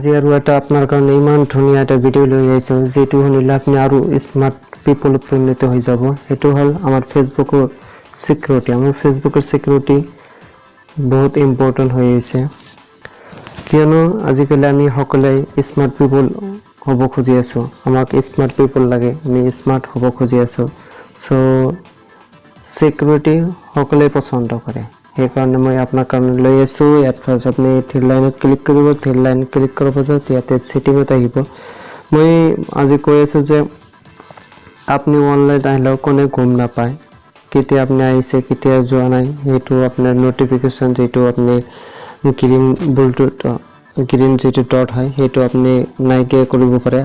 আজি আৰু এটা আপোনাৰ কাৰণে ইমান ধুনীয়া এটা ভিডিঅ' লৈ আহিছোঁ যেটো শুনিলে আপুনি আৰু স্মাৰ্ট পিপলত পৰিণত হৈ যাব। সেইটো হ'ল আমাৰ ফেচবুকৰ সিকিউৰিটি। আমাৰ ফেচবুকৰ সিকিউৰিটি বহুত ইম্পৰ্টেণ্ট হৈ আছে, কিয়নো আজিকালি আমি সকলোৱে স্মাৰ্ট পিপল হ'ব খুজি আছোঁ। আমাক স্মাৰ্ট পিপল লাগে, আমি স্মাৰ্ট হ'ব খুজি আছোঁ। চ' সিকিউৰিটি সকলোৱে পছন্দ কৰে, সেইকাৰণে মই আপোনাৰ কাৰণে লৈ আছোঁ। ইয়াত ফাৰ্ষ্ট আপুনি থ্ৰী লাইনত ক্লিক কৰিব। থ্ৰী লাইন ক্লিক কৰাৰ পাছত ইয়াতে ছেটিঙত আহিব। মই আজি কৈ আছোঁ যে আপুনি অনলাইন আহিলেও কোনে গম নাপায় কেতিয়া আপুনি আহিছে কেতিয়া যোৱা নাই। সেইটো আপোনাৰ নটিফিকেশ্যন যিটো আপুনি গ্ৰীণ যিটো ডট হয় সেইটো আপুনি নাইকিয়া কৰিব পাৰে।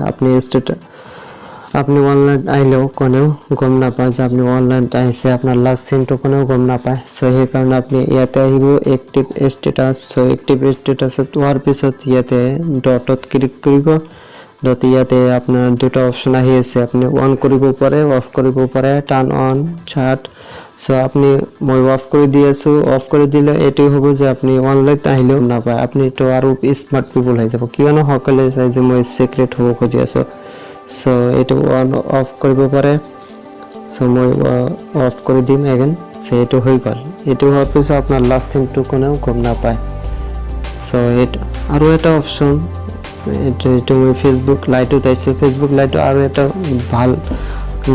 আপুনি অনলাইন আহিলেও কোনেও গম নাপায় যে আপুনি অনলাইন আহিছে, আপোনাৰ লাষ্ট চিনটো কোনেও গম নাপায়। চ' সেইকাৰণে আপুনি ইয়াতে আহিব এক্টিভ ষ্টেটাছ। চ' এক্টিভ ষ্টেটাছত হোৱাৰ পিছত ইয়াতে ডটত ক্লিক কৰিব। ডট ইয়াতে আপোনাৰ দুটা অপশ্যন আহি আছে, আপুনি অন কৰিব পাৰে, অফ কৰিব পাৰে, টাৰ্ণ অন চাৰ্ট। চ' আপুনি মই অফ কৰি দি আছোঁ। অফ কৰি দিলে এইটোৱে হ'ব যে আপুনি অনলাইন আহিলেও নাপায়, আপুনিতো আৰু স্মাৰ্ট পিপল হৈ যাব, কিয়নো সকলোৱে চাই যে মই চিক্ৰেট হ'ব খুজি আছোঁ। চ' এইটো অন অফ কৰিব পাৰে। চ' মই অফ কৰি দিম এগেইন। চ' এইটো হৈ গ'ল। এইটো হোৱাৰ পিছত আপোনাৰ লাষ্ট চিনটো কোনেও গম নাপায়। চ' এইটো আৰু এটা অপশ্যন, এইটো মই ফেচবুক লাইটত আহিছে। ফেচবুক লাইটত আৰু এটা ভাল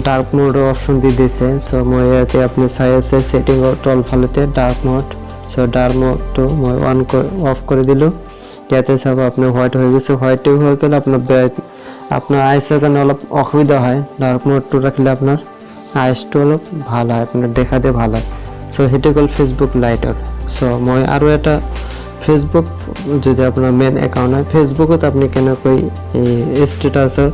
ডাৰ্ক মোডৰ অপশ্যন দি দিছে। চ' মই ইয়াতে আপুনি চাই আছে ছেটিঙৰ তলফালতে ডাৰ্ক মোড। চ' ডাৰ্ক মোডটো মই অফ কৰি দিলোঁ। ইয়াতে চাব আপোনাৰ হোৱাইট হৈ গৈছে। হোৱাইট হৈ গ'লে আপোনাৰ আইচৰ কাৰণে অলপ অসুবিধা হয়। ডাৰ্ক মোডটো ৰাখিলে আপোনাৰ আইচটো অলপ ভাল হয়, আপোনাৰ দেখাতে ভাল হয়। চ' সেইটো গ'ল ফেচবুক লাইটৰ। চ' মই আৰু এটা ফেচবুক যদি আপোনাৰ মেইন একাউণ্ট হয়, ফেচবুকত আপুনি কেনেকৈ ষ্টেটাছৰ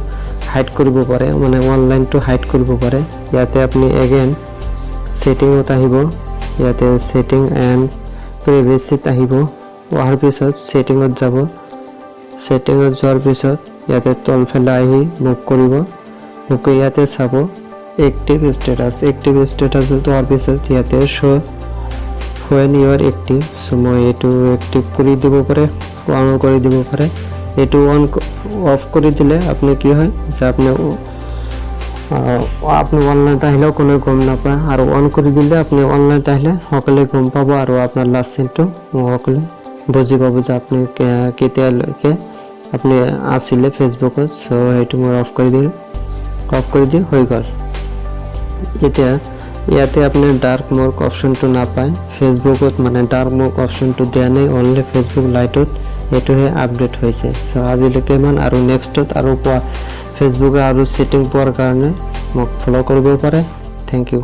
হাইড কৰিব পাৰে, মানে অনলাইনটো হাইড কৰিব পাৰে। ইয়াতে আপুনি এগেইন ছেটিঙত আহিব। ইয়াতে ছেটিং এণ্ড প্ৰিভেচিত আহিব। অহাৰ পিছত ছেটিঙত যাব। ছেটিঙত যোৱাৰ পিছত ইয়াতে তলফালে আহি মুভ কৰিব। মুভ কৰি ইয়াতে চাব এক্টিভ ষ্টেটাছ। এক্টিভ ষ্টেটাছত হোৱাৰ পিছত ইয়াতে show' when you are active। চ' মই এইটো এক্টিভ কৰি দিব পাৰে, অন কৰি দিব পাৰে। এইটো অফ কৰি দিলে আপুনি কি হয় যে আপুনি অনলাইন আহিলেও কোনো গম নাপায়, আৰু অন কৰি দিলে আপুনি অনলাইন আহিলে সকলোৱে গম পাব, আৰু আপোনাৰ লাষ্ট চিনটো সকলোৱে বুজি পাব যে আপুনি কেতিয়ালৈকে আপুনি আছিলে ফেচবুকত। চ' সেইটো মই অফ কৰি দিলোঁ। অফ কৰি দি হৈ গ'ল। এতিয়া ইয়াতে আপুনি ডাৰ্ক মোড অপশ্যনটো নাপায় ফেচবুকত, মানে ডাৰ্ক মোড অপশ্যনটো দিয়া নাই, অনলি ফেচবুক লাইটত এইটোহে আপডেট হৈছে। চ' আজিলৈকে ইমান, আৰু নেক্সটত আৰু ফেচবুকে আৰু ছেটিং পোৱাৰ কাৰণে মোক ফ'ল' কৰিব পাৰে। Thank U.